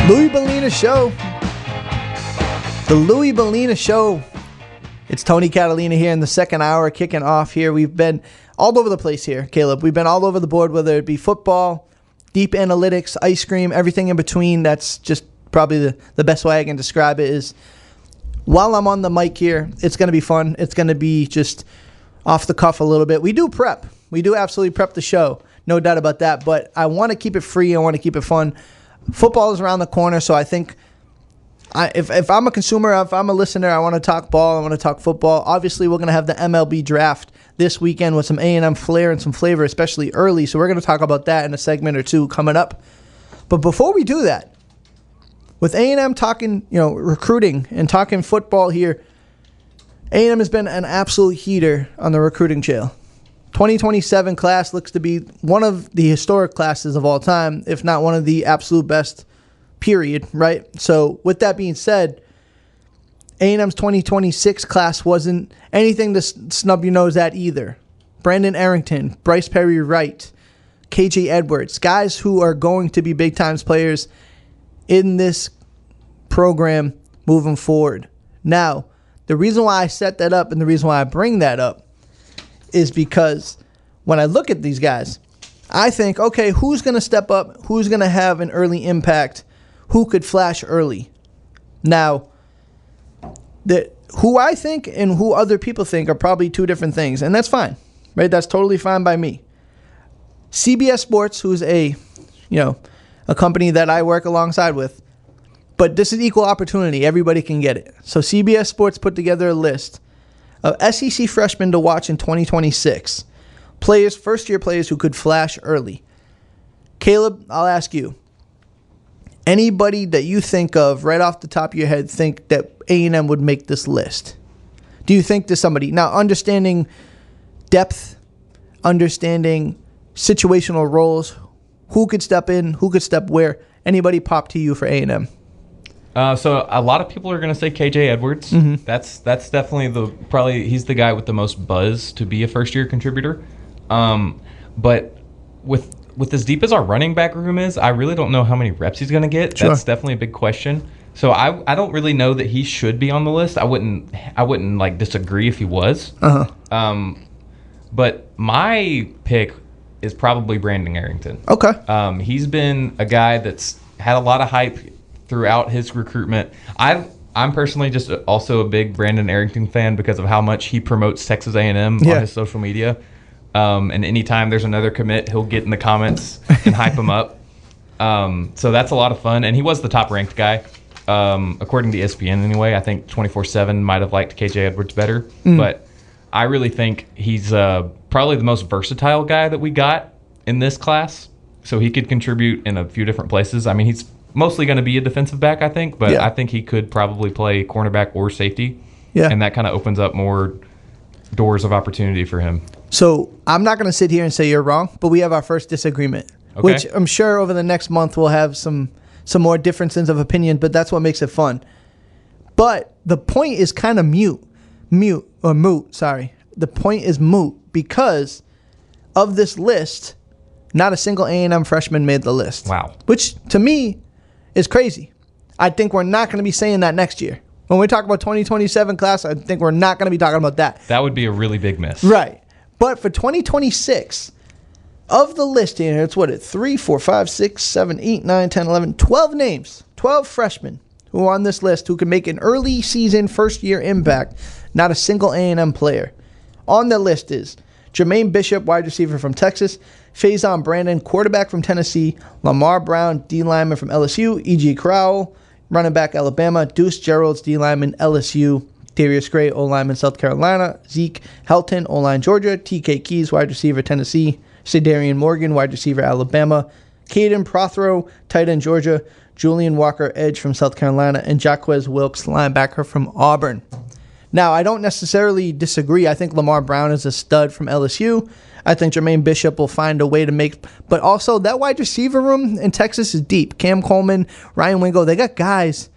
Louis Bellina Show. The Louis Bellina Show. It's Tony Catalina here in the second hour, kicking off here. We've been all over the place here, Caleb. We've been all over the board, whether it be football, deep analytics, ice cream, everything in between. That's just probably the best way I can describe it is while I'm on the mic here, it's going to be fun. It's going to be just off the cuff a little bit. We do prep. We do absolutely prep the show. No doubt about that. But I want to keep it free. I want to keep it fun. Football is around the corner, so I think if I'm a consumer, if I'm a listener, I want to talk ball, I want to talk football. Obviously, we're going to have the MLB draft this weekend with some A&M flair and some flavor, especially early, so we're going to talk about that in a segment or two coming up. But before we do that, with A&M talking, recruiting and talking football here, A&M has been an absolute heater on the recruiting trail. 2027 class looks to be one of the historic classes of all time, if not one of the absolute best, period, right? So with that being said, A&M's 2026 class wasn't anything to snub your nose at either. Brandon Arrington, Bryce Perry Wright, KJ Edwards, guys who are going to be big-time players in this program moving forward. Now, the reason why I set that up and the reason why I bring that up is because when I look at these guys, I think, okay, who's going to step up? Who's going to have an early impact? Who could flash early? Now, who I think and who other people think are probably two different things, and that's fine, right? That's totally fine by me. CBS Sports, who's a company that I work alongside with, but this is equal opportunity. Everybody can get it. So CBS Sports put together a list of SEC freshmen to watch in 2026. Players, first-year players who could flash early. Caleb, I'll ask you. Anybody that you think of right off the top of your head think that A&M would make this list? Do you think there's somebody? Now, understanding depth, understanding situational roles, who could step in, who could step where? Anybody pop to you for A&M? So a lot of people are going to say KJ Edwards. Mm-hmm. That's definitely he's the guy with the most buzz to be a first-year contributor. But with as deep as our running back room is, I really don't know how many reps he's going to get. Sure. That's definitely a big question. So I don't really know that he should be on the list. I wouldn't like disagree if he was. Uh-huh. But my pick is probably Brandon Arrington. Okay. He's been a guy that's had a lot of hype throughout his recruitment. I'm personally just also a big Brandon Arrington fan because of how much he promotes Texas A&M on his social media. And anytime there's another commit, he'll get in the comments and hype him up. So that's a lot of fun. And he was the top-ranked guy, according to ESPN anyway. I think 24/7 might have liked KJ Edwards better. But I really think he's probably the most versatile guy that we got in this class. So he could contribute in a few different places. I mean, he's mostly going to be a defensive back, I think. But I think he could probably play cornerback or safety. Yeah. And that kind of opens up more doors of opportunity for him. So I'm not going to sit here and say you're wrong, but we have our first disagreement, which I'm sure over the next month we'll have some more differences of opinion, but that's what makes it fun. But the point is kind of moot. The point is moot because of this list, not a single A&M freshman made the list. Wow. Which to me is crazy. I think we're not going to be saying that next year. When we talk about 2027 class, I think we're not going to be talking about that. That would be a really big miss. Right. But for 2026, of the list here, it's 3, 4, 5, 6, 7, 8, 9, 10, 11, 12 names, 12 freshmen who are on this list who can make an early season first-year impact, not a single A&M player. On the list is Jermaine Bishop, wide receiver from Texas, Faison Brandon, quarterback from Tennessee, Lamar Brown, D-lineman from LSU, E.G. Crowell, running back Alabama, Deuce Gerald's D-lineman LSU, Darius Gray, O-lineman South Carolina, Zeke Helton, O-line Georgia, T.K. Keys, wide receiver Tennessee, Sadarian Morgan, wide receiver Alabama, Caden Prothro, tight end Georgia, Julian Walker, edge from South Carolina, and Jaquez Wilkes, linebacker from Auburn. Now, I don't necessarily disagree. I think Lamar Brown is a stud from LSU. I think Jermaine Bishop will find a way to make, but also that wide receiver room in Texas is deep. Cam Coleman, Ryan Wingo, they got guys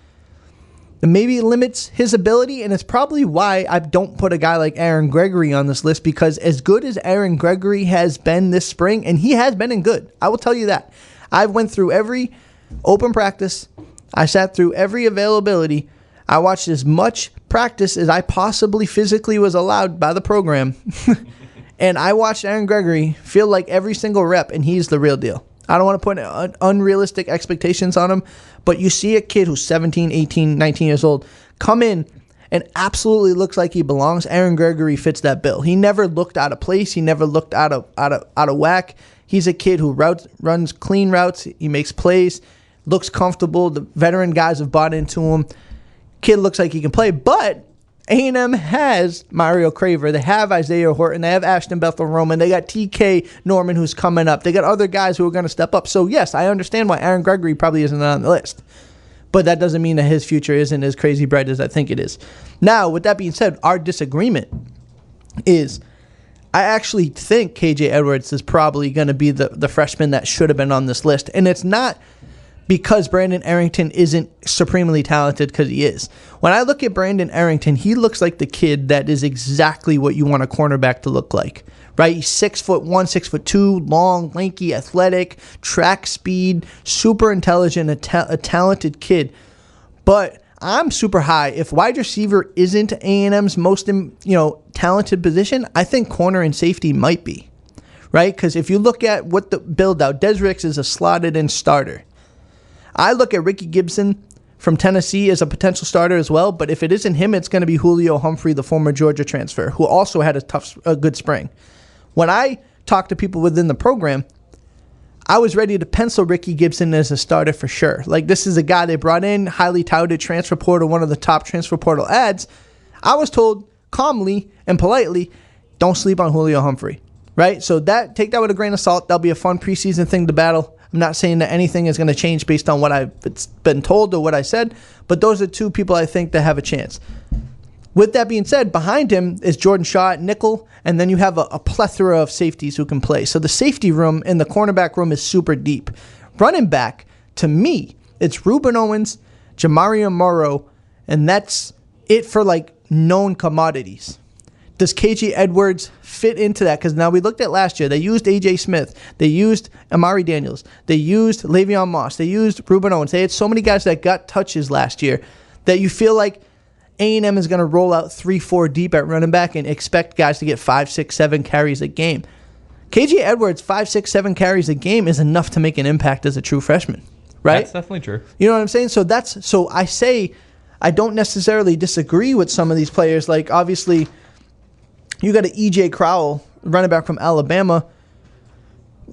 that maybe limits his ability, and it's probably why I don't put a guy like Aaron Gregory on this list, because as good as Aaron Gregory has been this spring, and he has been in good, I will tell you that. I've went through every open practice. I sat through every availability. I watched as much practice as I possibly physically was allowed by the program. And I watched Aaron Gregory feel like every single rep, and he's the real deal. I don't want to put unrealistic expectations on him, but you see a kid who's 17, 18, 19 years old come in and absolutely looks like he belongs. Aaron Gregory fits that bill. He never looked out of place. He never looked out of whack. He's a kid who runs clean routes. He makes plays, looks comfortable. The veteran guys have bought into him. Kid looks like he can play, but A&M has Mario Craver. They have Isaiah Horton. They have Ashton Bethel-Roman. They got TK Norman, who's coming up. They got other guys who are going to step up. So, yes, I understand why Aaron Gregory probably isn't on the list. But that doesn't mean that his future isn't as crazy bright as I think it is. Now, with that being said, our disagreement is I actually think KJ Edwards is probably going to be the freshman that should have been on this list. And it's not because Brandon Arrington isn't supremely talented, because he is. When I look at Brandon Arrington, he looks like the kid that is exactly what you want a cornerback to look like. Right? He's 6'1", 6'2", long, lanky, athletic, track speed, super intelligent, a talented kid. But I'm super high. If wide receiver isn't A&M's most talented position, I think corner and safety might be. Right? Because if you look at what the build out, Des Ricks is a slotted in starter. I look at Ricky Gibson from Tennessee as a potential starter as well, but if it isn't him, it's going to be Julio Humphrey, the former Georgia transfer, who also had a good spring. When I talk to people within the program, I was ready to pencil Ricky Gibson as a starter for sure. Like, this is a guy they brought in, highly touted transfer portal, one of the top transfer portal ads. I was told calmly and politely, don't sleep on Julio Humphrey, right? So take that with a grain of salt. That'll be a fun preseason thing to battle. I'm not saying that anything is going to change based on what I've been told or what I said, but those are two people I think that have a chance. With that being said, behind him is Jordan Shaw at nickel, and then you have a plethora of safeties who can play. So the safety room and the cornerback room is super deep. Running back, to me, it's Ruben Owens, Jamario Morrow, and that's it for like known commodities. Does KJ Edwards fit into that? Because now we looked at last year. They used A.J. Smith. They used Amari Daniels. They used Le'Veon Moss. They used Ruben Owens. They had so many guys that got touches last year that you feel like A&M is going to roll out 3-4 deep at running back and expect guys to get 5, 6, 7 carries a game. KJ Edwards, 5, 6, 7 carries a game is enough to make an impact as a true freshman, right? That's definitely true. You know what I'm saying? So I say I don't necessarily disagree with some of these players. Like, obviously, you got an E.J. Crowell, running back from Alabama.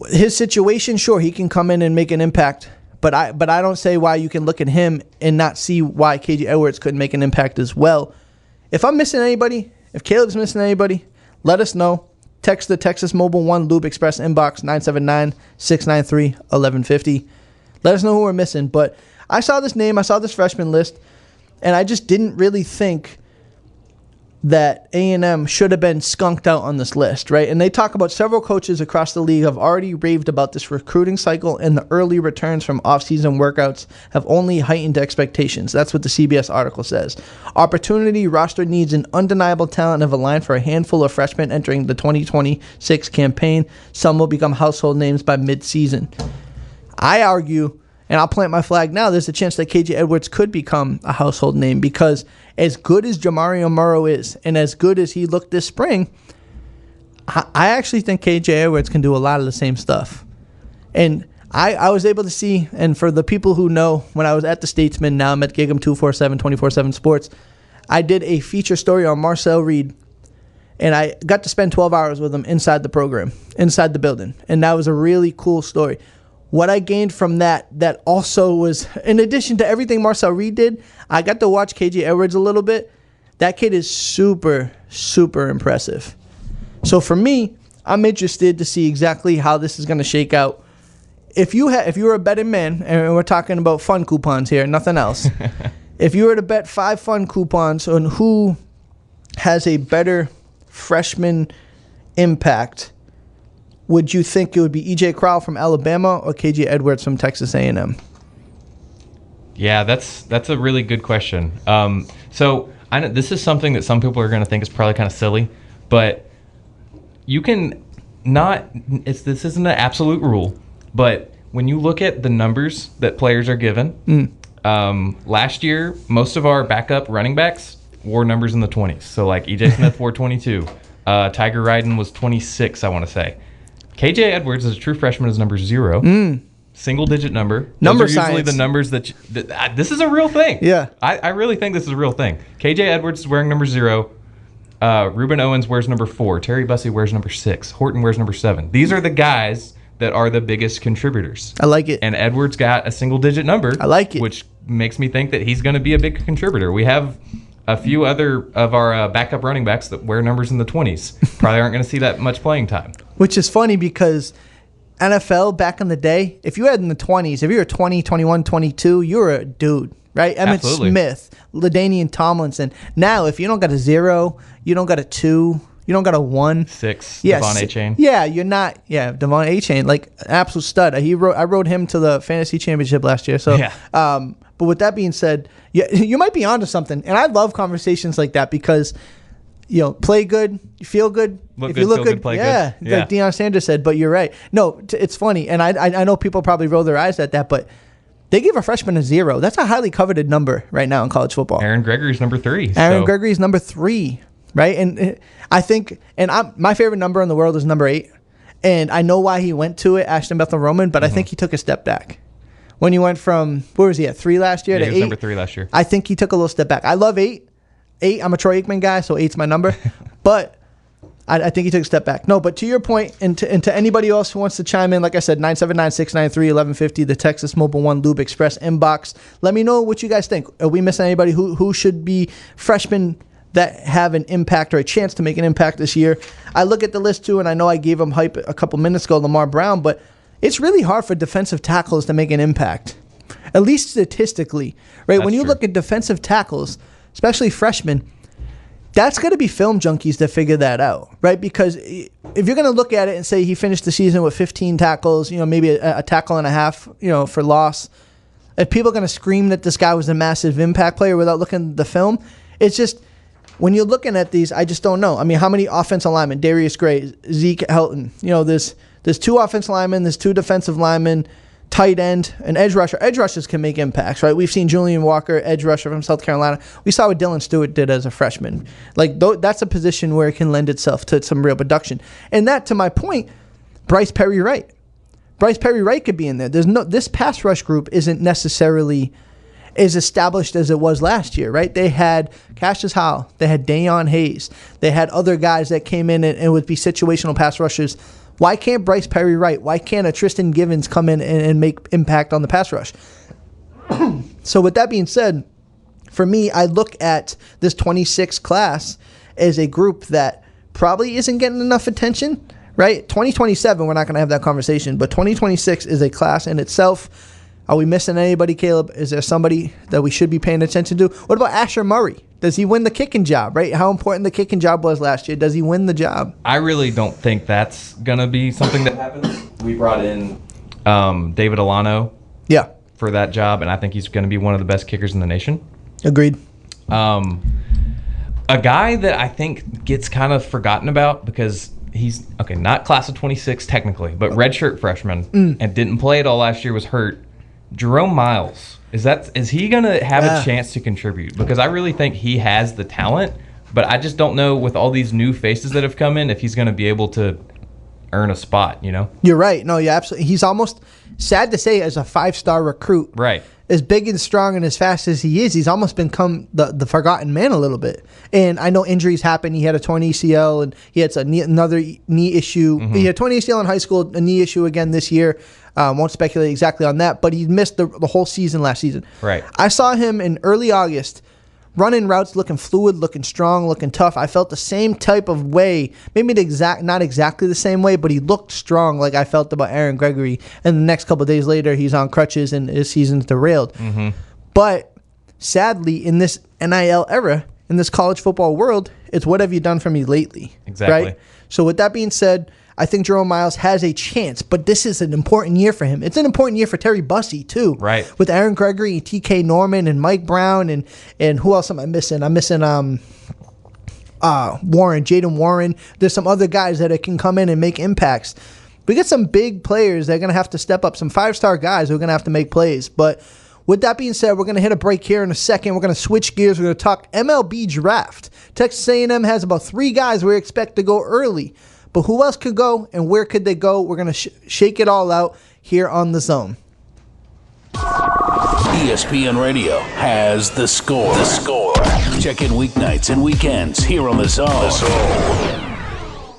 His situation, sure, he can come in and make an impact. But I don't say why you can look at him and not see why KJ Edwards couldn't make an impact as well. If I'm missing anybody, if Caleb's missing anybody, let us know. Text the Texas Mobile 1 Lube Express inbox 979-693-1150. Let us know who we're missing. But I saw this name, I saw this freshman list, and I just didn't really think that A&M should have been skunked out on this list, right? And they talk about several coaches across the league have already raved about this recruiting cycle, and the early returns from off-season workouts have only heightened expectations. That's what the CBS article says. Opportunity roster needs and undeniable talent have aligned for a handful of freshmen entering the 2026 campaign. Some will become household names by mid-season. I argue, and I'll plant my flag now, there's a chance that KJ Edwards could become a household name, because as good as Jamario Morrow is and as good as he looked this spring, I actually think KJ Edwards can do a lot of the same stuff. And I was able to see, and for the people who know, when I was at the Statesman, now I'm at Gig'em 247, 24/7 Sports, I did a feature story on Marcel Reed, and I got to spend 12 hours with him inside the program, inside the building. And that was a really cool story. What I gained from that also was, in addition to everything Marcel Reed did, I got to watch KJ Edwards a little bit. That kid is super, super impressive. So for me, I'm interested to see exactly how this is going to shake out. If you're a betting man, and we're talking about fun coupons here, nothing else. If you were to bet 5 fun coupons on who has a better freshman impact, would you think it would be E.J. Crowell from Alabama or KJ Edwards from Texas A&M? Yeah, that's a really good question. So I know this is something that some people are going to think is probably kind of silly, but you can not. This isn't an absolute rule, but when you look at the numbers that players are given, Last year, most of our backup running backs wore numbers in the 20s. So like E.J. Smith wore 22. Tiger Ryden was 26, I want to say. KJ Edwards, as a true freshman, is number 0. Single-digit number. Number Those are usually science. the numbers that this is a real thing. Yeah. I really think this is a real thing. KJ Edwards is wearing number 0. Ruben Owens wears number 4. Terry Bussey wears number 6. Horton wears number 7. These are the guys that are the biggest contributors. I like it. And Edwards got a single-digit number. I like it. Which makes me think that he's going to be a big contributor. We have a few other of our backup running backs that wear numbers in the 20s. Probably aren't going to see that much playing time. Which is funny because NFL back in the day, if you had in the 20s, if you were 20, 21, 22, you were a dude, right? Emmitt Absolutely. Smith, LaDainian Tomlinson. Now, if you don't got a 0, you don't got a 2, you don't got a 1. 6, Yeah, Devon A-Chain. Yeah, you're not. Yeah, Devon A-Chain, like an absolute stud. I rode him to the fantasy championship last year. So, Yeah. But with that being said, you might be onto something. And I love conversations like that because, play good, you feel good. Look if good, you look feel good, good, play yeah, good. Yeah. like Deion Sanders said. But you're right. No, it's funny, and I know people probably roll their eyes at that, but they give a freshman a 0. That's a highly coveted number right now in college football. Aaron Gregory's number 3. Aaron Gregory's number 3, right? And I think, my favorite number in the world is number 8, and I know why he went to it, Ashton Bethel Roman, but I think he took a step back. When he went from, where was he at, 3 last year to he 8? was number 3 last year. I think he took a little step back. I love 8. 8, I'm a Troy Aikman guy, so 8's my number. But I think he took a step back. No, but to your point, and to anybody else who wants to chime in, like I said, 979-693-1150, the Texas Mobile One Lube Express inbox. Let me know what you guys think. Are we missing anybody who should be freshmen that have an impact or a chance to make an impact this year? I look at the list too, and I know I gave him hype a couple minutes ago, Lamar Brown, but it's really hard for defensive tackles to make an impact, at least statistically, right? That's When you true. look at defensive tackles, especially freshmen, that's going to be film junkies to figure that out, right? Because if you're going to look at it and say he finished the season with 15 tackles, maybe a tackle and a half, for loss, if people are going to scream that this guy was a massive impact player without looking at the film, it's just, when you're looking at these, I just don't know. I mean, how many offensive linemen? Darius Gray, Zeke Helton. There's 2 offensive linemen, there's 2 defensive linemen, tight end, and edge rusher. Edge rushers can make impacts, right? We've seen Julian Walker, edge rusher from South Carolina. We saw what Dylan Stewart did as a freshman. Like, that's a position where it can lend itself to some real production. And that, to my point, Bryce Perry Wright. Bryce Perry Wright could be in there. This pass rush group isn't necessarily as established as it was last year, right? They had Cassius Howell, they had Dayon Hayes, they had other guys that came in and would be situational pass rushers. Why can't Bryce Perry Wright? Why can't a Tristan Givens come in and make impact on the pass rush? So with that being said, for me, I look at this 26 class as a group that probably isn't getting enough attention, right? 2027, we're not going to have that conversation, but 2026 is a class in itself. Are we missing anybody, Caleb? Is there somebody that we should be paying attention to? What about Asher Murray? Does he win the kicking job, right? How important the kicking job was last year. Does he win the job? I really don't think that's going to be something that happens. We brought in David Alano Yeah. for that job, and I think he's going to be one of the best kickers in the nation. Agreed. A guy that I think gets kind of forgotten about because he's, not class of 26 technically, but redshirt freshman and didn't play at all last year, was hurt. Jerome Miles, is he going to have a chance to contribute? Because I really think he has the talent, but I just don't know with all these new faces that have come in if he's going to be able to earn a spot, You're right. No, yeah, absolutely. He's almost, sad to say, as a 5-star recruit. Right. As big and strong and as fast as he is, he's almost become the forgotten man a little bit. And I know injuries happen. He had a torn ACL, and he had another knee issue. He had a torn ACL in high school, a knee issue again this year. Won't speculate exactly on that, but he missed the whole season last season. Right. I saw him in early August running routes, looking fluid, looking strong, looking tough. I felt the same type of way, maybe not exactly the same way, but he looked strong like I felt about Aaron Gregory. And the next couple of days later, he's on crutches and his season's derailed. But sadly, in this NIL era, in this college football world, it's what have you done for me lately? Exactly. Right? So with that being said, I think Jerome Miles has a chance, but this is an important year for him. It's an important year for Terry Bussey, too. Right. With Aaron Gregory, TK Norman, and Mike Brown, and who else am I missing? I'm missing Jaden Warren. There's some other guys that can come in and make impacts. We get some big players that are going to have to step up, some 5-star guys who are going to have to make plays. But With that being said, we're going to hit a break here in a second. We're going to switch gears. We're going to talk MLB draft. Texas A&M has about 3 guys we expect to go early. But who else could go and where could they go? We're going to shake it all out here on The Zone. ESPN Radio has The Score. The Score. Check in weeknights and weekends here on The Zone. The Zone.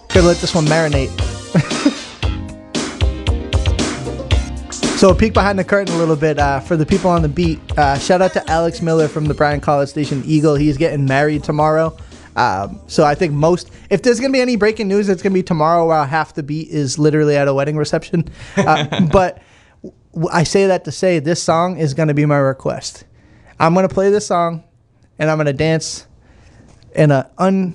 Gotta let this one marinate. So a peek behind the curtain a little bit for the people on the beat. Shout out to Alex Miller from the Bryan College Station Eagle. He's getting married tomorrow. So I think if there's going to be any breaking news, it's going to be tomorrow, while half the beat is literally at a wedding reception. But I say that to say this song is going to be my request. I'm going to play this song, and I'm going to dance in an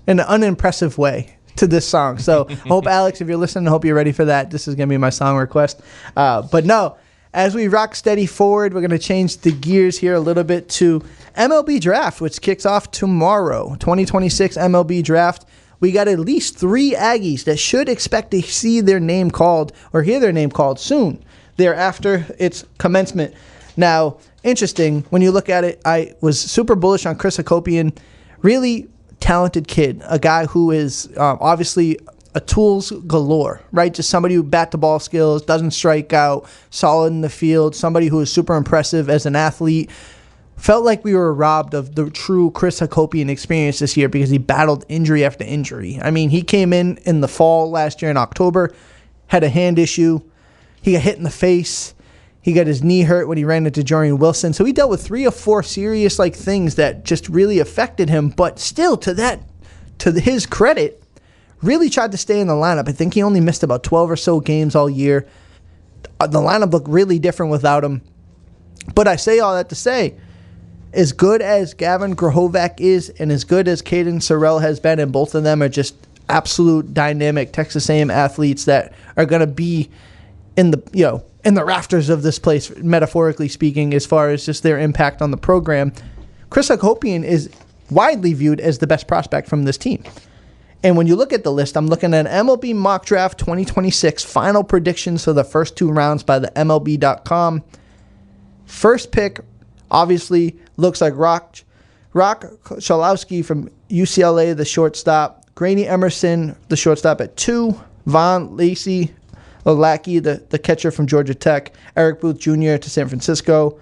unimpressive way to this song. So I hope, Alex, if you're listening, I hope you're ready for that. This is going to be my song request. But no, as we rock steady forward, we're going to change the gears here a little bit to MLB draft, which kicks off tomorrow. 2026 MLB draft. We got at least 3 Aggies that should expect to see their name called or hear their name called soon thereafter its commencement. Now, interesting, when you look at it, I was super bullish on Chris Hakopian. Really talented kid, a guy who is obviously a tools galore, right? Just somebody who bat the ball skills, doesn't strike out, solid in the field, somebody who is super impressive as an athlete. Felt like we were robbed of the true Chris Hakopian experience this year because he battled injury after injury. I mean, he came in the fall last year in October, had a hand issue. He got hit in the face. He got his knee hurt when he ran into Jorian Wilson. So he dealt with 3 or 4 serious things that just really affected him. But still, to his credit, really tried to stay in the lineup. I think he only missed about 12 or so games all year. The lineup looked really different without him. But I say all that to say, as good as Gavin Grahovac is and as good as Caden Sorrell has been, and both of them are just absolute dynamic Texas A&M athletes that are going to be in the rafters of this place, metaphorically speaking, as far as just their impact on the program. Chris Hakopian is widely viewed as the best prospect from this team. And when you look at the list, I'm looking at MLB Mock Draft 2026 final predictions for the first 2 rounds by the MLB.com. First pick, obviously, looks like Rock Chalowski from UCLA, the shortstop. Graney Emerson, the shortstop at 2. Von Lacey Olaki, the catcher from Georgia Tech. Eric Booth Jr. to San Francisco.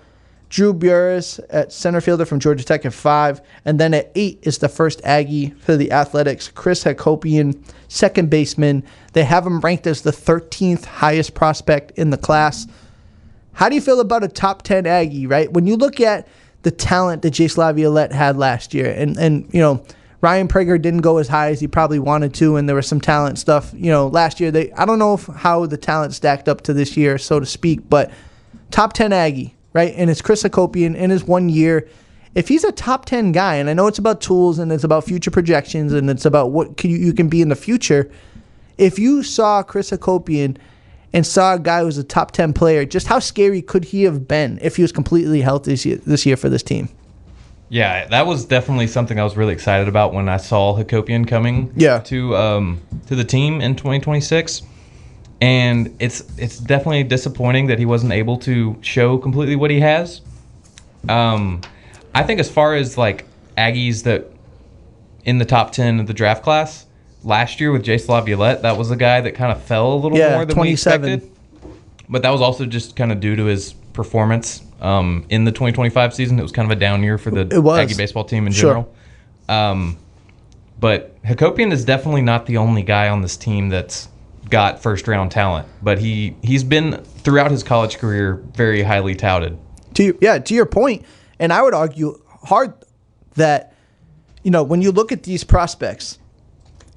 Drew Burris at center fielder from Georgia Tech at 5. And then at 8 is the first Aggie for the Athletics, Chris Hakopian, second baseman. They have him ranked as the 13th highest prospect in the class. How do you feel about a top 10 Aggie, right? When you look at the talent that Jace Laviolette had last year, and Ryan Prager didn't go as high as he probably wanted to, and there was some talent stuff. Last year, I don't know how the talent stacked up to this year, so to speak, but top 10 Aggie, right? And it's Chris Hakopian in his 1 year. If he's a top 10 guy, and I know it's about tools, and it's about future projections, and it's about what you can be in the future, if you saw Chris Hakopian and saw a guy who was a top 10 player, just how scary could he have been if he was completely healthy this year for this team? Yeah, that was definitely something I was really excited about when I saw Hakopian coming to the team in 2026. And it's definitely disappointing that he wasn't able to show completely what he has. I think as far as Aggies that in the top 10 of the draft class, last year with Jace Laviolette, that was a guy that kind of fell a little more than we expected. But that was also just kind of due to his performance in the 2025 season. It was kind of a down year for the Aggie baseball team in general. But Hakopian is definitely not the only guy on this team that's got first-round talent. But he's been, throughout his college career, very highly touted. To your point, and I would argue hard that, when you look at these prospects,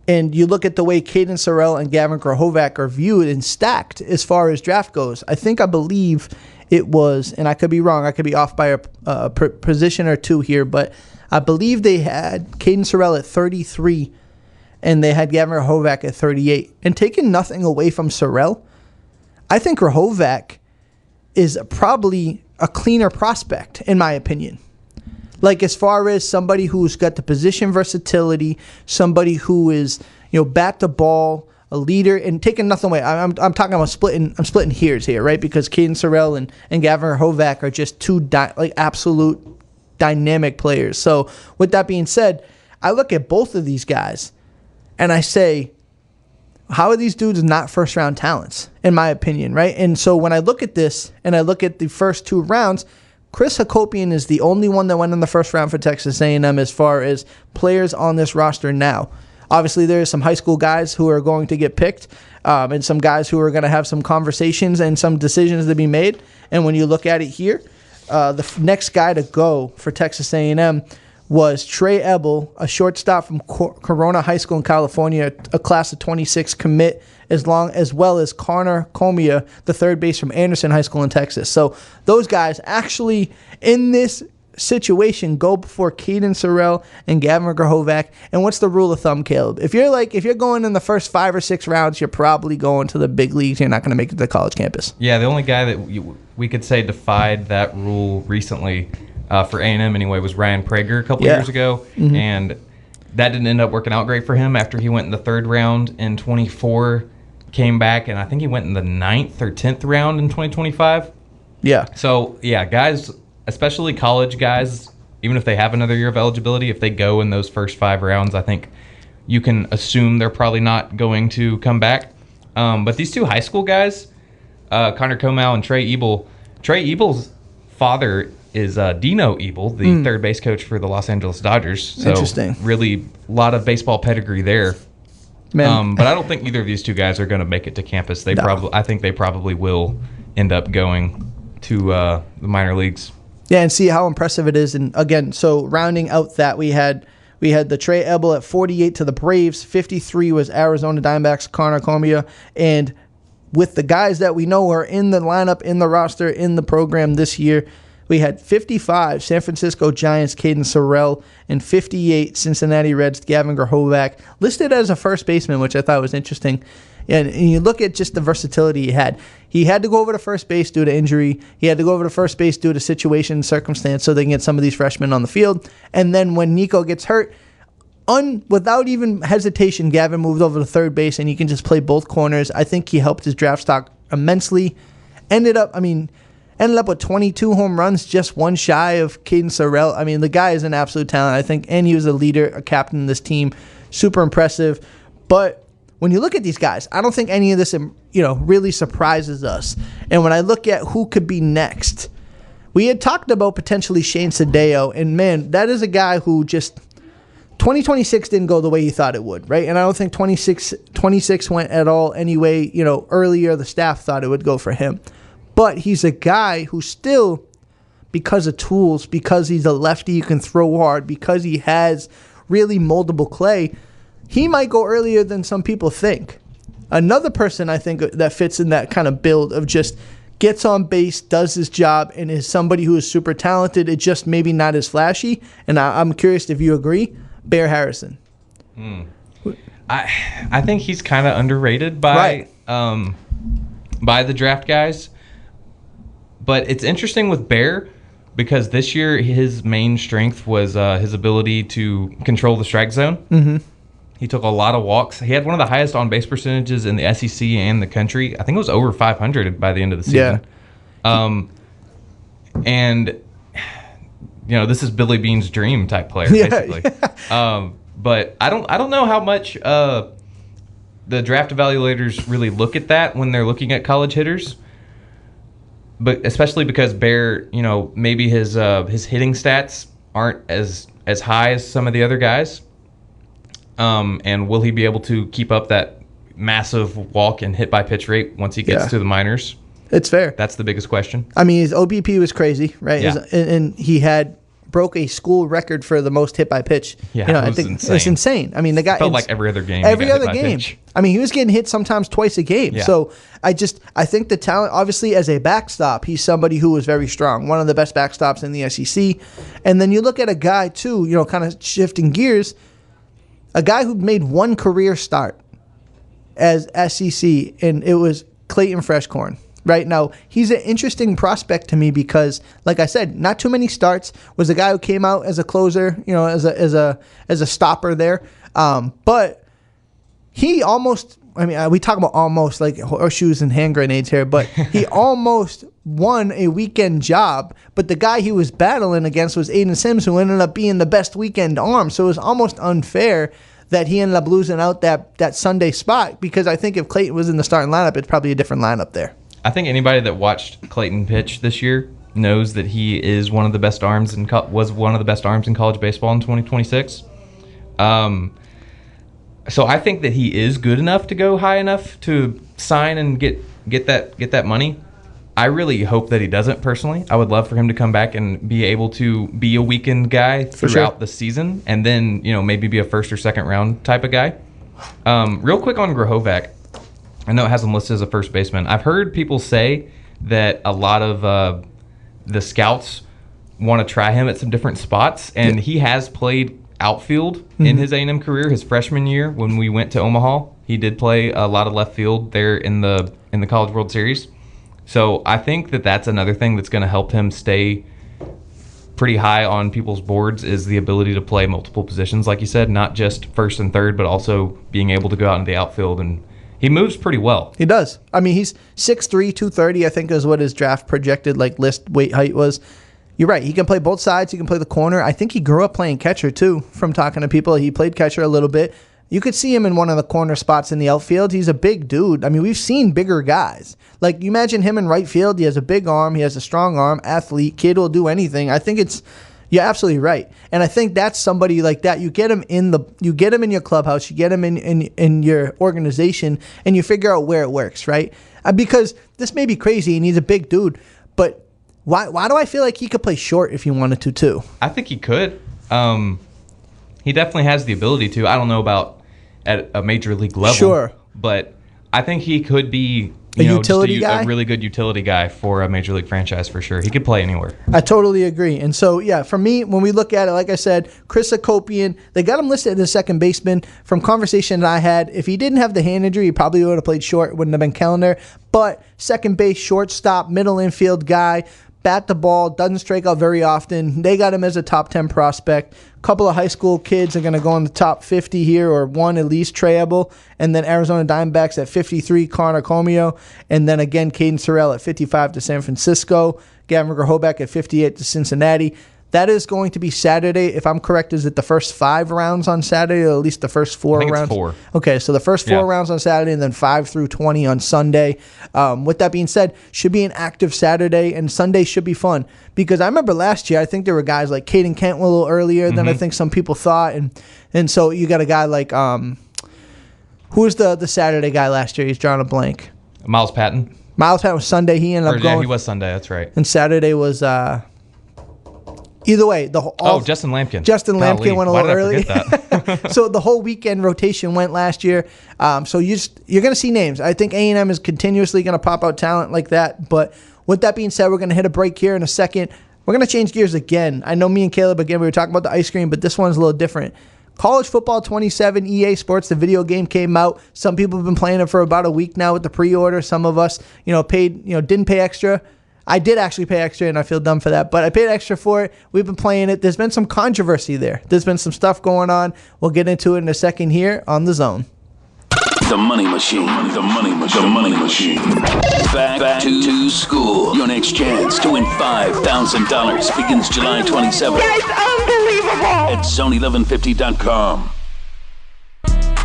and you look at the way Caden Sorrell and Gavin Grahovac are viewed and stacked as far as draft goes, I believe it was, and I could be wrong, I could be off by a position or 2 here, but I believe they had Caden Sorrell at 33 and they had Gavin Grahovac at 38. And taking nothing away from Sorrell, I think Grahovac is probably a cleaner prospect, in my opinion. As far as somebody who's got the position versatility, somebody who is, bat the ball, a leader, and taking nothing away. I'm talking about splitting hairs here, right? Because Caden Sorrell and Gavin Hovack are just two absolute dynamic players. So with that being said, I look at both of these guys and I say, how are these dudes not first round talents, in my opinion, right? And so when I look at this and I look at the first 2 rounds, Chris Hakopian is the only one that went in the first round for Texas A&M as far as players on this roster now. Obviously, there are some high school guys who are going to get picked and some guys who are going to have some conversations and some decisions to be made. And when you look at it here, the next guy to go for Texas A&M was Trey Ebel, a shortstop from Corona High School in California, a class of 26 commit, as well as Connor Comia, the third base from Anderson High School in Texas. So those guys actually in this situation go before Caden Sorrell and Gavin Hovack. And what's the rule of thumb, Caleb? If you're going in the first 5 or 6 rounds, you're probably going to the big leagues. You're not going to make it to the college campus. Yeah, the only guy that we could say defied that rule recently, for A&M anyway, was Ryan Prager a couple years ago. Mm-hmm. And that didn't end up working out great for him after he went in the 3rd round in 24, came back, and I think he went in the 9th or 10th round in 2025. Yeah. So, yeah, guys, especially college guys, even if they have another year of eligibility, if they go in those first 5 rounds, I think you can assume they're probably not going to come back. But these 2 high school guys, Connor Comau and Trey Ebel's father is Dino Ebel, the third base coach for the Los Angeles Dodgers. So interesting. Really, a lot of baseball pedigree there. Man. But I don't think either of these 2 guys are going to make it to campus. I think they probably will end up going to the minor leagues. Yeah, and see how impressive it is. And again, so rounding out that, we had the Trey Ebel at 48 to the Braves. 53 was Arizona Diamondbacks, Connor Comia. And with the guys that we know are in the lineup, in the roster, in the program this year, we had 55 San Francisco Giants, Caden Sorrell, and 58 Cincinnati Reds, Gavin Hovack, listed as a first baseman, which I thought was interesting. And you look at just the versatility he had. He had to go over to first base due to injury. He had to go over to first base due to situation and circumstance so they can get some of these freshmen on the field. And then when Nico gets hurt, without even hesitation, Gavin moved over to third base, and he can just play both corners. I think he helped his draft stock immensely. Ended up with 22 home runs, just one shy of Caden Sorrell. I mean, the guy is an absolute talent, I think, and he was a leader, a captain of this team. Super impressive. But when you look at these guys, I don't think any of this, really surprises us. And when I look at who could be next, we had talked about potentially Shane Sadeo, and man, that is a guy who just 2026 didn't go the way you thought it would, right? And I don't think 26 went at all anyway. Earlier the staff thought it would go for him. But he's a guy who still, because of tools, because he's a lefty you can throw hard, because he has really moldable clay, he might go earlier than some people think. Another person I think that fits in that kind of build of just gets on base, does his job, and is somebody who is super talented, it's just maybe not as flashy. And I'm curious if you agree, Bear Harrison. I think he's kind of underrated by the draft guys. But it's interesting with Bear because this year his main strength was his ability to control the strike zone. Mm-hmm. He took a lot of walks. He had one of the highest on-base percentages in the SEC and the country. I think it was over 500 by the end of the season. Yeah. And, this is Billy Bean's dream type player, basically. But I don't know how much the draft evaluators really look at that when they're looking at college hitters. But especially because Bear, maybe his hitting stats aren't as high as some of the other guys. And will he be able to keep up that massive walk and hit by pitch rate once he gets to the minors? It's fair. That's the biggest question. I mean, his OBP was crazy, right? Yeah. And he broke a school record for the most hit by pitch. Yeah, I think it's insane. I mean, the guy felt like every other game. Every other game. Pitch. I mean, he was getting hit sometimes twice a game. Yeah. So I think the talent, obviously, as a backstop, he's somebody who was very strong. One of the best backstops in the SEC. And then you look at a guy too, kind of shifting gears. A guy who made one career start as SEC, and it was Clayton Freshcorn. Right now, he's an interesting prospect to me because, like I said, not too many starts. Was a guy who came out as a closer, as a stopper there. But he almost I mean, we talk about almost like horseshoes and hand grenades here, but he almost won a weekend job. But the guy he was battling against was Aiden Sims, who ended up being the best weekend arm. So it was almost unfair that he ended up losing out that Sunday spot, because I think if Clayton was in the starting lineup, it's probably a different lineup there. I think anybody that watched Clayton pitch this year knows that he is one of the best arms in was one of the best arms in college baseball in 2026. So I think that he is good enough to go high enough to sign and get that money. I really hope that he doesn't, personally. I would love for him to come back and be able to be a weekend guy throughout the season, and then maybe be a first or second round type of guy. Real quick on Grahovac, I know it has him listed as a first baseman. I've heard people say that a lot of the scouts want to try him at some different spots, and he has played outfield in his A&M career. His freshman year, when we went to Omaha, he did play a lot of left field there in the College World Series. So I think that that's another thing that's going to help him stay pretty high on people's boards, is the ability to play multiple positions, like you said, not just first and third, but also being able to go out in the outfield. And he moves pretty well. He does. I mean, he's 6'3", 230, I think is what his draft projected list weight height was. You're right. He can play both sides. He can play the corner. I think he grew up playing catcher, too, from talking to people. He played catcher a little bit. You could see him in one of the corner spots in the outfield. He's a big dude. I mean, we've seen bigger guys. Like, you imagine him in right field. He has a big arm. He has a strong arm. Athlete. Kid will do anything. I think you're absolutely right. And I think that's somebody like that. You get him in your clubhouse. You get him in your organization, and you figure out where it works, right? Because this may be crazy, and he's a big dude, but why do I feel like he could play short if he wanted to, too? I think he could. He definitely has the ability to. I don't know about at a major league level. Sure. But I think he could be a really good utility guy for a major league franchise for sure. He could play anywhere. I totally agree. And so, yeah, for me, when we look at it, like I said, Chris Akopian, they got him listed as a second baseman. From conversation that I had, if he didn't have the hand injury, he probably would have played short. It wouldn't have been Kellner. But second base, shortstop, middle infield guy, bat the ball, doesn't strike out very often. They got him as a top 10 prospect. A couple of high school kids are going to go in the top 50 here, or one at least, Treyable. And then Arizona Diamondbacks at 53, Connor Comio. And then again, Caden Sorrell at 55 to San Francisco. Gavin Grahovac at 58 to Cincinnati. That is going to be Saturday. If I'm correct, is it the first 5 rounds on Saturday, or at least the first 4 rounds? I think it's 4. Okay, so the first 4 rounds on Saturday, and then 5 through 20 on Sunday. With that being said, should be an active Saturday, and Sunday should be fun. Because I remember last year, I think there were guys like Caden Kent a little earlier than I think some people thought. And so you got a guy like, who was the Saturday guy last year? He's drawing a blank. Miles Patton. Miles Patton was Sunday. He ended up going. Yeah, he was Sunday. That's right. And Saturday was... Either way, Justin Lampkin. Justin Lampkin went a little early. That? So the whole weekend rotation went last year. So you're going to see names. I think A&M is continuously going to pop out talent like that. But with that being said, we're going to hit a break here in a second. We're going to change gears again. I know me and Caleb, again, we were talking about the ice cream, but this one's a little different. College Football 27, EA Sports, the video game came out. Some people have been playing it for about a week now with the pre-order. Some of us, didn't pay extra. I did actually pay extra, and I feel dumb for that, but I paid extra for it. We've been playing it. There's been some controversy there. There's been some stuff going on. We'll get into it in a second here on The Zone. The Money Machine. The Money Machine. The Money Machine. Back to school. Your next chance to win $5,000 begins July 27th. That's unbelievable! At zone1150.com.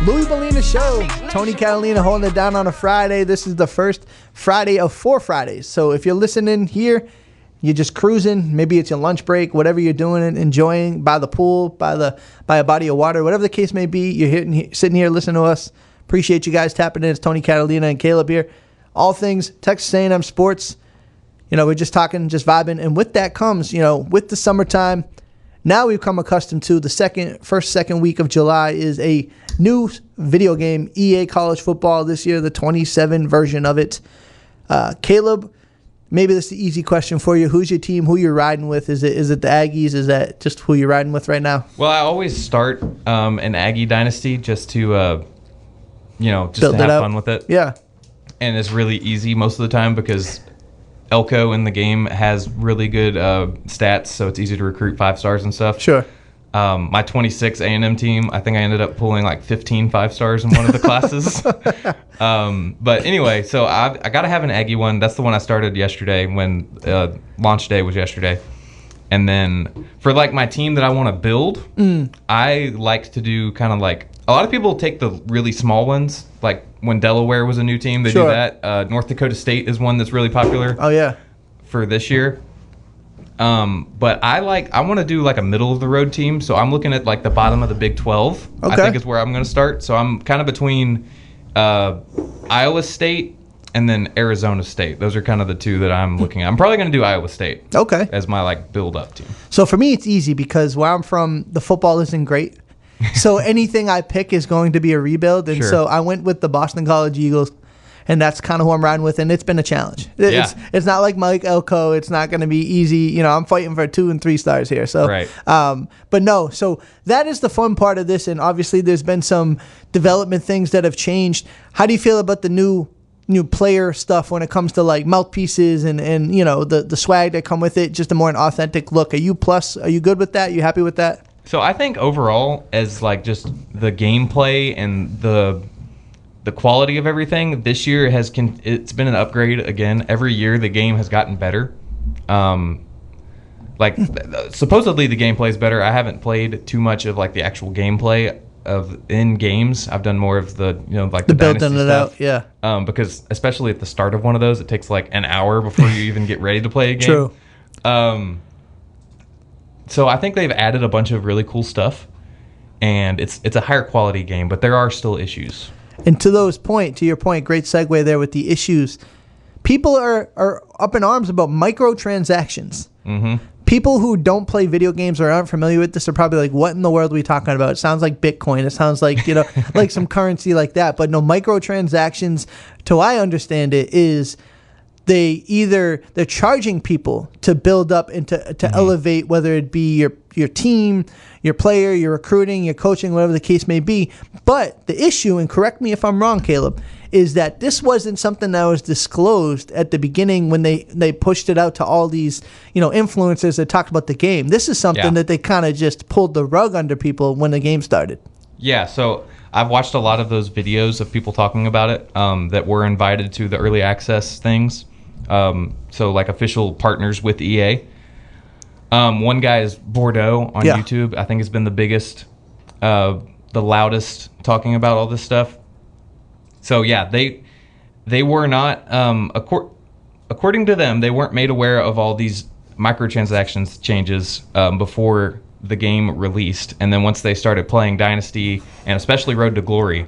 Louis Bellina Show. Tony Catalina holding it down on a Friday. This is the first Friday of 4 Fridays. So if you're listening here, you're just cruising. Maybe it's your lunch break, whatever you're doing and enjoying, by the pool, by a body of water, whatever the case may be. You're sitting here listening to us. Appreciate you guys tapping in. It's Tony Catalina and Caleb here. All things Texas A&M sports. We're just talking, just vibing. And with that comes, with the summertime, now we've come accustomed to the second week of July is a new video game, EA College Football this year, the 27 version of it. Caleb, maybe this is the easy question for you. Who's your team? Who you're riding with? Is it the Aggies? Is that just who you're riding with right now? Well, I always start an Aggie dynasty just to, just build to have fun with it. Yeah. And it's really easy most of the time because Elko in the game has really good stats, so it's easy to recruit 5 stars and stuff. Sure. My 26 A&M team, I think I ended up pulling like 15 5-stars in one of the classes. But anyway, so I got to have an Aggie one. That's the one I started yesterday when launch day was yesterday. And then for like my team that I want to build, I like to do kind of like, a lot of people take the really small ones, like when Delaware was a new team, they do that. North Dakota State is one that's really popular. Oh, yeah. For this year. But I want to do like a middle of the road team, so I'm looking at like the bottom of the Big 12. Okay. I think is where I'm going to start. So I'm kind of between Iowa State and then Arizona State. Those are kind of the two that I'm looking at. I'm probably going to do Iowa State. Okay. As my like build up team. So for me, it's easy because where I'm from, the football isn't great. So anything I pick is going to be a rebuild, and so I went with the Boston College Eagles. And that's kind of who I'm riding with, and it's been a challenge. It's not like Mike Elko. It's not going to be easy. You know, I'm fighting for 2 and 3 stars here. So, but no. So that is the fun part of this, and obviously there's been some development things that have changed. How do you feel about the new player stuff when it comes to like mouthpieces and you know the swag that come with it? Just a more an authentic look. Are you good with that? You happy with that? So I think overall, as like just the gameplay and the quality of everything this year it's been an upgrade again. Every year the game has gotten better. Supposedly the gameplay is better. I haven't played too much of like the actual gameplay of in games. I've done more of the the building it stuff. out. Yeah. Because especially at the start of one of those, it takes like an hour before you even get ready to play a game. True. So I think they've added a bunch of really cool stuff, and it's a higher quality game, but there are still issues. And to your point, great segue there with the issues. People are up in arms about microtransactions. Mm-hmm. People who don't play video games or aren't familiar with this are probably like, what in the world are we talking about? It sounds like Bitcoin. It sounds like, like some currency like that. But no, microtransactions, to I understand it, is they're charging people to build up and to elevate, whether it be your team, your player, your recruiting, your coaching, whatever the case may be. But the issue, and correct me if I'm wrong, Caleb, is that this wasn't something that was disclosed at the beginning when they pushed it out to all these influencers that talked about the game. This is something that they kind of just pulled the rug under people when the game started. Yeah, so I've watched a lot of those videos of people talking about it that were invited to the early access things. So like official partners with EA. One guy is Bordeaux on YouTube. I think has been the biggest, the loudest talking about all this stuff. So yeah, they were not, according to them, they weren't made aware of all these microtransactions changes before the game released. And then once they started playing Dynasty and especially Road to Glory.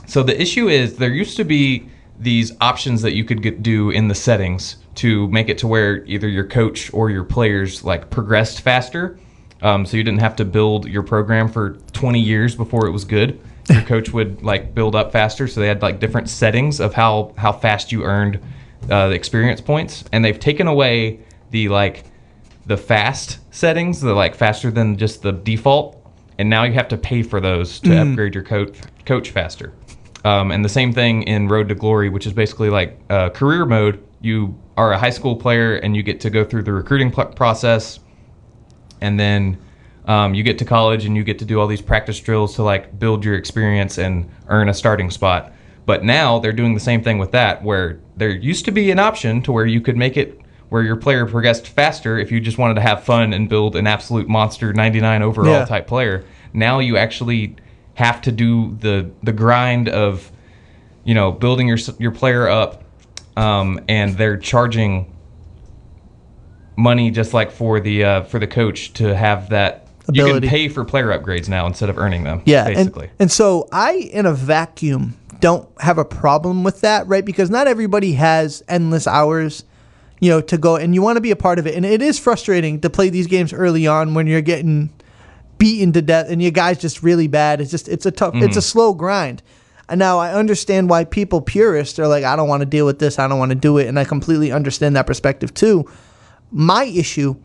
So the issue is there used to be these options that you could do in the settings to make it to where either your coach or your players like progressed faster. So you didn't have to build your program for 20 years before it was good. Your coach would like build up faster. So they had like different settings of how fast you earned the experience points. And they've taken away the fast settings, the like faster than just the default. And now you have to pay for those to upgrade your coach faster. And the same thing in Road to Glory, which is basically like career mode. You are a high school player and you get to go through the recruiting process. And then you get to college and you get to do all these practice drills to like build your experience and earn a starting spot. But now they're doing the same thing with that, where there used to be an option to where you could make it where your player progressed faster if you just wanted to have fun and build an absolute monster 99 overall type player. Now you actually have to do the grind of building your player up, and they're charging money just like for the coach to have that ability. You can pay for player upgrades now instead of earning them. Yeah, basically. And so I, in a vacuum, don't have a problem with that, right? Because not everybody has endless hours, to go, and you want to be a part of it. And it is frustrating to play these games early on when you're getting beaten to death and your guy's just really bad. It's a tough, it's a slow grind. And now I understand why purists are like, I don't want to deal with this. I don't want to do it. And I completely understand that perspective too. My issue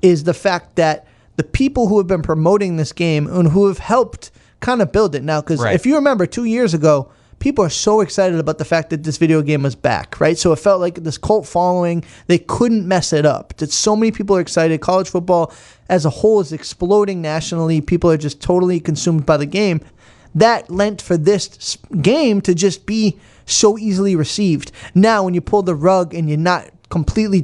is the fact that the people who have been promoting this game and who have helped kind of build it now, because if you remember 2 years ago, people are so excited about the fact that this video game was back, right? So it felt like this cult following, they couldn't mess it up. That so many people are excited. College football as a whole is exploding nationally. People are just totally consumed by the game. That lent for this game to just be so easily received. Now, when you pull the rug and you're not completely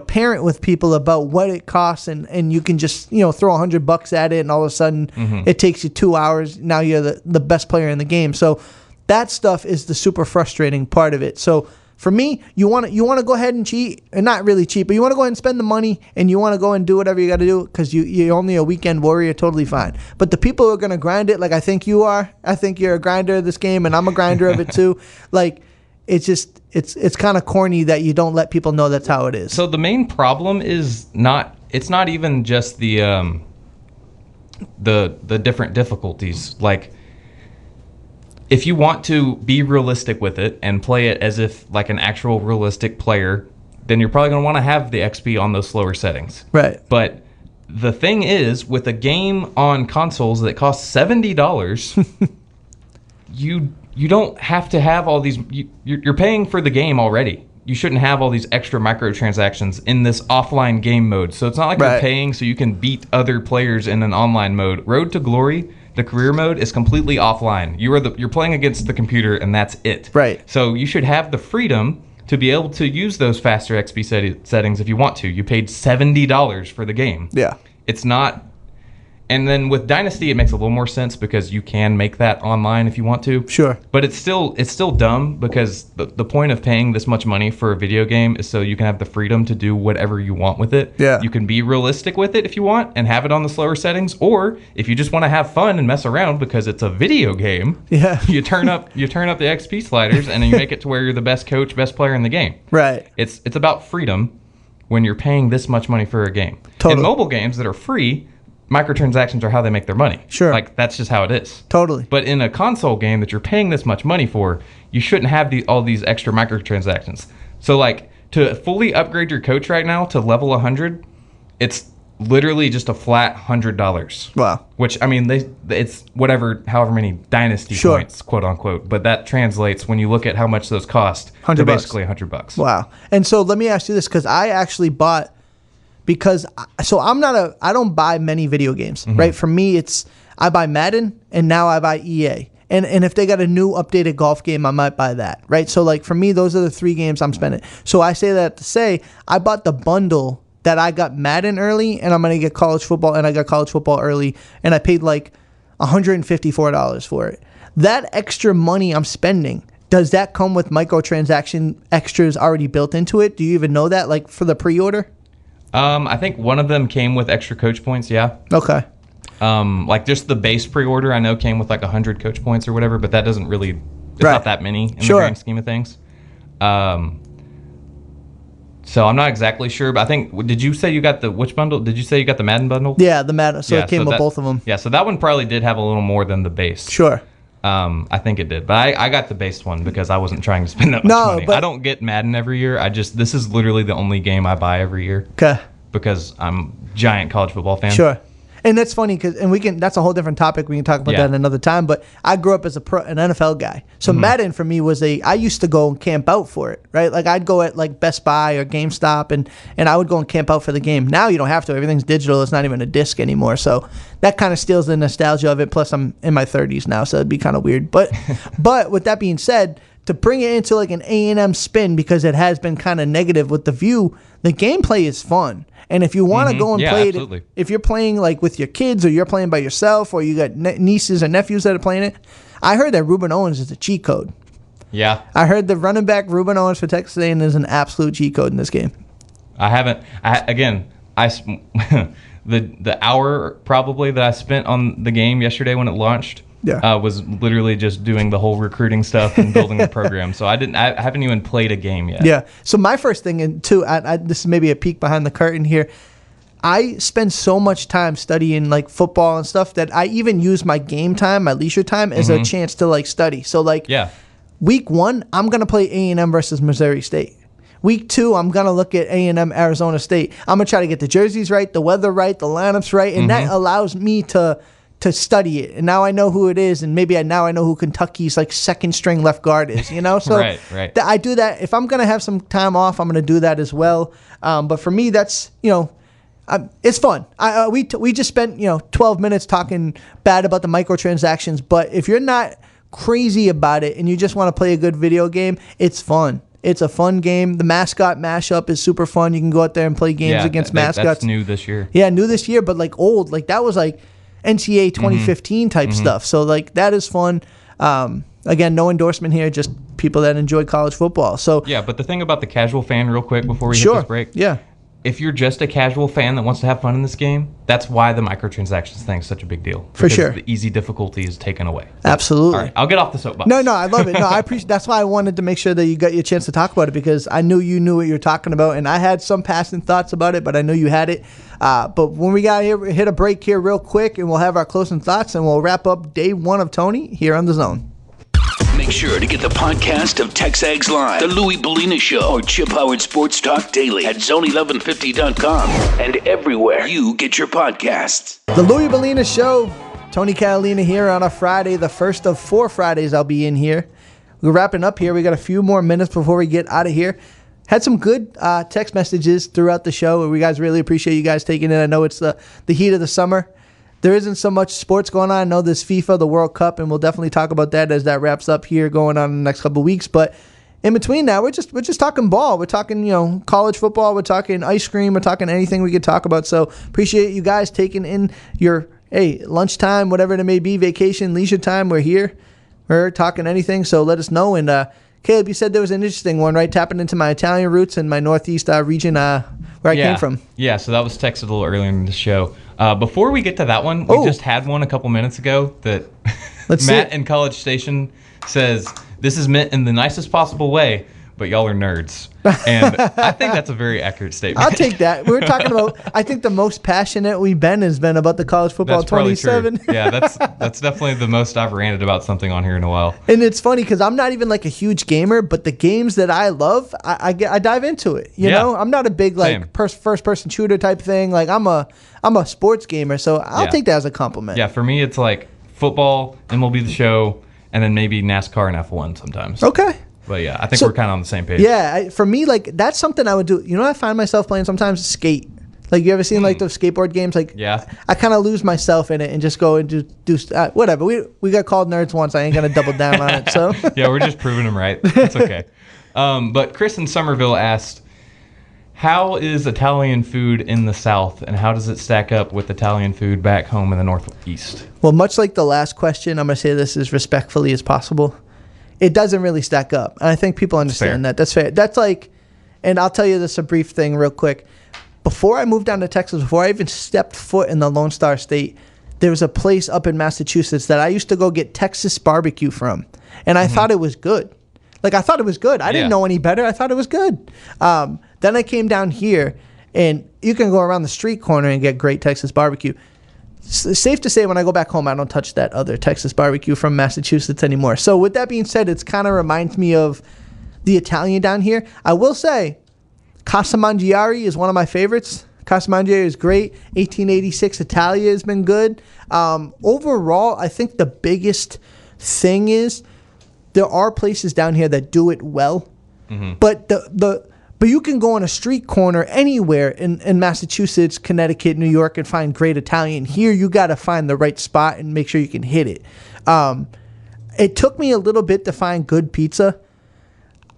parent with people about what it costs, and you can just throw $100 at it, and all of a sudden it takes you 2 hours. Now you're the best player in the game. So that stuff is the super frustrating part of it. So for me, you want to go ahead and cheat, and not really cheat, but you want to go ahead and spend the money, and you want to go and do whatever you got to do because you're only a weekend warrior, totally fine. But the people who are going to grind it, like I think you are, I think you're a grinder of this game, and I'm a grinder of it too. Like, it's just it's kind of corny that you don't let people know that's how it is. So the main problem is it's not even just the different difficulties. Like, if you want to be realistic with it and play it as if like an actual realistic player, then you're probably going to want to have the XP on those slower settings. Right. But the thing is, with a game on consoles that costs $70, you don't have to have all these. You're paying for the game already. You shouldn't have all these extra microtransactions in this offline game mode. So it's not like you're paying so you can beat other players in an online mode. Road to Glory, the career mode, is completely offline. You're playing against the computer, and that's it. Right. So you should have the freedom to be able to use those faster XP settings if you want to. You paid $70 for the game. Yeah. It's not. And then with Dynasty, it makes a little more sense because you can make that online if you want to. Sure. But it's still dumb because the point of paying this much money for a video game is so you can have the freedom to do whatever you want with it. Yeah. You can be realistic with it if you want and have it on the slower settings, or if you just want to have fun and mess around because it's a video game, you turn up the XP sliders and then you make it to where you're the best coach, best player in the game. Right. It's about freedom when you're paying this much money for a game. Totally. In mobile games that are free, microtransactions are how they make their money. Sure. Like, that's just how it is. Totally. But in a console game that you're paying this much money for, you shouldn't have all these extra microtransactions. So, like, to fully upgrade your coach right now to level 100, it's literally just a flat $100. Wow. Which, I mean, it's however many dynasty points, quote unquote. But that translates, when you look at how much those cost, to basically $100. Wow. And so let me ask you this, because I actually bought... Because I don't buy many video games, right? For me, I buy Madden, and now I buy EA. And if they got a new updated golf game, I might buy that, right? So like for me, those are the 3 games I'm spending. So I say that to say I bought the bundle that I got Madden early, and I'm going to get college football, and I got college football early, and I paid like $154 for it. That extra money I'm spending, does that come with microtransaction extras already built into it? Do you even know that, like for the pre-order? I think one of them came with extra coach points, yeah. Okay. Like just the base pre-order, I know came with like 100 coach points or whatever, but that doesn't really, it's not that many in the grand scheme of things. So I'm not exactly sure, but I think, did you say you got which bundle? Did you say you got the Madden bundle? Yeah, the Madden. So it came with both of them. Yeah, so that one probably did have a little more than the base. Sure. I think it did, but I got the base one because I wasn't trying to spend that much money. But I don't get Madden every year. This is literally the only game I buy every year. Okay. Because I'm a giant college football fan. Sure. And that's funny that's a whole different topic. We can talk about that another time. But I grew up as an NFL guy. So Madden for me was I used to go and camp out for it, right? Like I'd go at like Best Buy or GameStop and I would go and camp out for the game. Now you don't have to. Everything's digital. It's not even a disc anymore. So that kind of steals the nostalgia of it. Plus I'm in my 30s now, so it'd be kind of weird. But with that being said, to bring it into like an A&M spin, because it has been kind of negative with the view, the gameplay is fun. And if you want to go and play absolutely. it, if you're playing like with your kids or you're playing by yourself or you got nieces or nephews that are playing it, I heard that Ruben Owens is a cheat code. Yeah. I heard the running back Ruben Owens for Texas A&M is an absolute cheat code in this game. I haven't. The hour probably that I spent on the game yesterday when it launched was literally just doing the whole recruiting stuff and building the program. So I haven't even played a game yet. Yeah. So my first thing, and too, this is maybe a peek behind the curtain here. I spend so much time studying like football and stuff that I even use my game time, my leisure time, as a chance to like study. So like week 1, I'm gonna play A&M versus Missouri State. Week 2, I'm gonna look at A&M Arizona State. I'm gonna try to get the jerseys right, the weather right, the lineups right, and that allows me to to study it, and now I know who it is, and maybe now I know who Kentucky's like second string left guard is. So right. I do that. If I'm gonna have some time off, I'm gonna do that as well. But for me, that's it's fun. We just spent 12 minutes talking bad about the microtransactions, but if you're not crazy about it and you just want to play a good video game, it's fun. It's a fun game. The mascot mashup is super fun. You can go out there and play games against mascots. That's new this year. Yeah, new this year, but like old. Like that was like NCAA 2015 type stuff. So like that is fun. Again, no endorsement here, just people that enjoy college football. So yeah, but the thing about the casual fan, real quick before we hit this break. Yeah. If you're just a casual fan that wants to have fun in this game, that's why the microtransactions thing is such a big deal. For sure. The easy difficulty is taken away. Absolutely. All right, I'll get off the soapbox. No, I love it. No, I appreciate. That's why I wanted to make sure that you got your chance to talk about it, because I knew you knew what you were talking about, and I had some passing thoughts about it, but I knew you had it. But when we got here, hit a break here real quick, and we'll have our closing thoughts, and we'll wrap up day one of Tony here on The Zone. Make sure to get the podcast of TexAgs Live, The Louie Bellina Show, or Chip Howard Sports Talk Daily at zone1150.com and everywhere you get your podcasts. The Louie Bellina Show. Tony Catalina here on a Friday, the first of 4 Fridays I'll be in here. We're wrapping up here. We got a few more minutes before we get out of here. Had some good text messages throughout the show. We guys really appreciate you guys taking it. I know it's the heat of the summer. There isn't so much sports going on. I know there's FIFA, the World Cup, and we'll definitely talk about that as that wraps up here going on in the next couple of weeks. But in between that, we're just talking ball. We're talking, college football. We're talking ice cream. We're talking anything we could talk about. So appreciate you guys taking in your, lunchtime, whatever it may be, vacation, leisure time. We're here. We're talking anything. So let us know. And Caleb, you said there was an interesting one, right? Tapping into my Italian roots and my Northeast region where I came from. Yeah, so that was texted a little earlier in the show. Before we get to that one, we just had one a couple minutes ago that Matt in College Station says, this is meant in the nicest possible way, but y'all are nerds. And I think that's a very accurate statement. I'll take that. We were talking about, I think the most passionate we've been has been about the college football that's 27. True. Yeah, that's definitely the most I've ranted about something on here in a while. And it's funny because I'm not even like a huge gamer, but the games that I love, I dive into it. You know, I'm not a big first person shooter type thing. Like I'm a sports gamer, so I'll take that as a compliment. Yeah, for me it's like football, MLB The Show, and then maybe NASCAR and F1 sometimes. Okay. But yeah, I think we're kind of on the same page. Yeah, for me, like that's something I would do. I find myself playing sometimes skate. Like you ever seen like those skateboard games? Like I kind of lose myself in it and just go and do whatever. We got called nerds once. I ain't gonna double down on it. So yeah, we're just proving them right. It's okay. But Chris in Somerville asked, how is Italian food in the South, and how does it stack up with Italian food back home in the Northeast? Well, much like the last question, I'm gonna say this as respectfully as possible. It doesn't really stack up. And I think people understand that. That's fair. That's like, and I'll tell you this, a brief thing real quick. Before I moved down to Texas, before I even stepped foot in the Lone Star State, there was a place up in Massachusetts that I used to go get Texas barbecue from. And I thought it was good. Like, I thought it was good. I didn't know any better. I thought it was good. Then I came down here, and you can go around the street corner and get great Texas barbecue. It's safe to say when I go back home, I don't touch that other Texas barbecue from Massachusetts anymore. So with that being said, it's kind of reminds me of the Italian down here. I will say, Casa Mangiare is one of my favorites. Casa Mangiare is great. 1886 Italia has been good. Overall, I think the biggest thing is there are places down here that do it well, but But you can go on a street corner anywhere in Massachusetts, Connecticut, New York, and find great Italian. Here, you got to find the right spot and make sure you can hit it. It took me a little bit to find good pizza.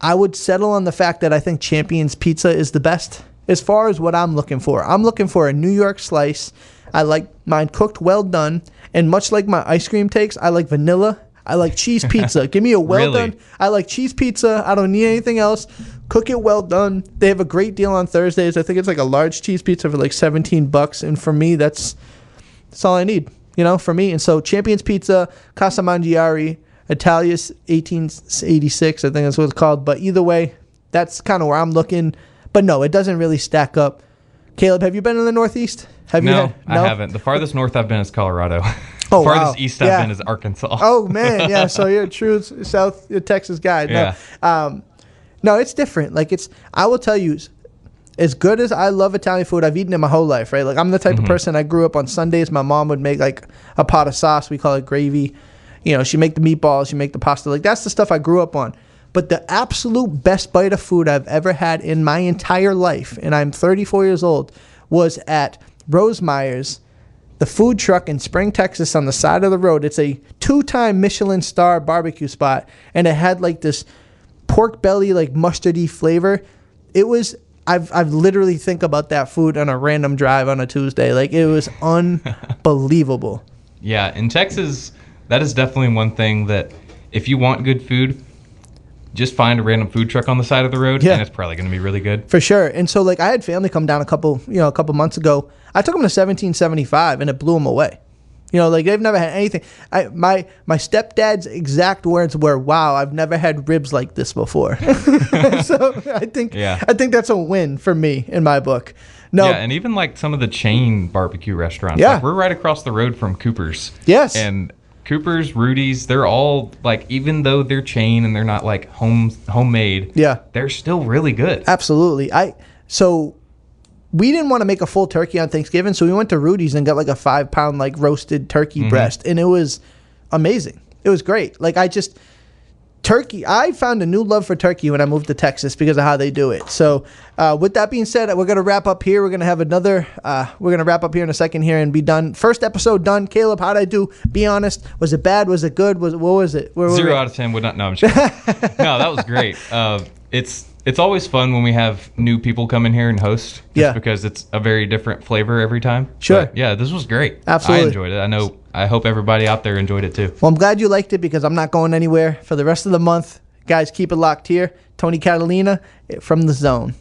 I would settle on the fact that I think Champion's Pizza is the best as far as what I'm looking for. I'm looking for a New York slice. I like mine cooked well done. And much like my ice cream takes, I like vanilla. I like cheese pizza. Give me a well done. I like cheese pizza. I don't need anything else. Cook it well done. They have a great deal on Thursdays. I think it's like a large cheese pizza for like $17. And for me, that's all I need, for me. And so Champion's Pizza, Casa Mangiare, Italia's 1886, I think that's what it's called. But either way, that's kind of where I'm looking. But no, it doesn't really stack up. Caleb, have you been in the Northeast? No, I haven't. The farthest north I've been is Colorado. Oh, farthest east I've been is Arkansas. Oh, man. Yeah, so you're a true South Texas guy. No, Yeah. No, it's different. Like I will tell you, as good as I love Italian food, I've eaten it my whole life, right? Like I'm the type of person, I grew up on Sundays. My mom would make like a pot of sauce. We call it gravy. She'd make the meatballs, she'd make the pasta. Like that's the stuff I grew up on. But the absolute best bite of food I've ever had in my entire life, and I'm 34 years old, was at Rosemeyer's, the food truck in Spring, Texas, on the side of the road. It's a 2-time Michelin star barbecue spot, and it had like this pork belly, like mustardy flavor. It was, I've literally think about that food on a random drive on a Tuesday. Like it was unbelievable. Yeah, in Texas, that is definitely one thing that if you want good food, just find a random food truck on the side of the road, and it's probably going to be really good. For sure. And so, like, I had family come down a couple months ago. I took them to 1775, and it blew them away. Like, they've never had anything. My stepdad's exact words were, "Wow, I've never had ribs like this before." So I think that's a win for me in my book. No. Yeah, and even, like, some of the chain barbecue restaurants. Yeah. Like, we're right across the road from Cooper's. Yes. And Cooper's, Rudy's, they're all like, even though they're chain and they're not like homemade, they're still really good. Absolutely. So we didn't want to make a full turkey on Thanksgiving, so we went to Rudy's and got like a 5-pound like roasted turkey breast, and it was amazing. It was great. Like turkey, I found a new love for turkey when I moved to Texas because of how they do it. So with that being said, we're going to wrap up here. We're going to have we're going to wrap up here in a second here and be done. First episode done. Caleb, how'd I do? Be honest. Was it bad? Was it good? What was it? 0 out of 10 would not, no, I'm just kidding. No, that was great. It's always fun when we have new people come in here and host, just because it's a very different flavor every time. Sure. But yeah, this was great. Absolutely. I enjoyed it. I hope everybody out there enjoyed it too. Well, I'm glad you liked it because I'm not going anywhere for the rest of the month. Guys, keep it locked here. Tony Catalina from The Zone.